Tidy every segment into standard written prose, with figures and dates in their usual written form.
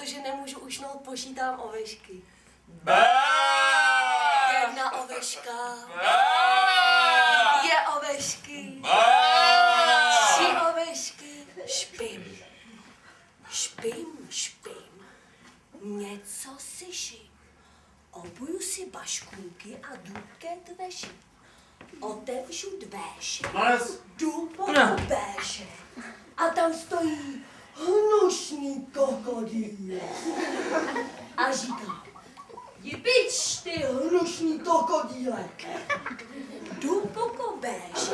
protože nemůžu usnout, počítám ovešky. Jedna oveška. Dvě ovešky. Tři ovešky. Špím. Špím, špím. Něco si ším. Obuju si baškůnky a jdu ke dveři. Otevřu dveře. Jdu po dveře. A tam stojí hnušný krokodýl. A říká, Jipič, ty hnušný krokodýlek. Jdu po kobéži,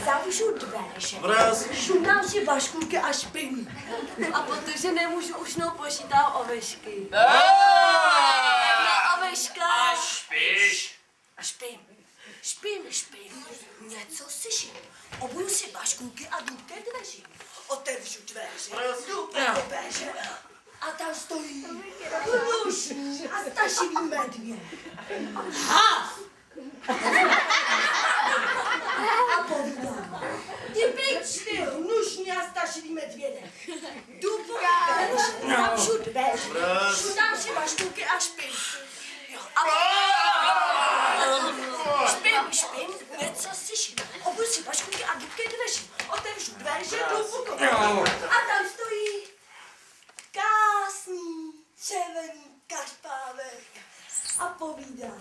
zavřu dveře, šundám si baškůnky a špím. A protože nemůžu usnout, počítám ovešky. Jedna oveška. A špíš. A špím. Špím, špím. Něco si ším. Obuju si baškůnky a jdu ke dveřím. Otevřu dveře, jdu po kobéže. A tam stojí hnušný a strašivý medvěd. Hav! A povídám, Jipič, ty hnušný a strašivý medvěde. Jdu po dveře, zavřu dveře, šundám si baškůnky a špím. Špím, něco si ším. Obuju si baškůnky a jdu ke dveřím. Otevřu dveře, jdu po kobéže. A tam stojí krásný červený kašpávek a povídá.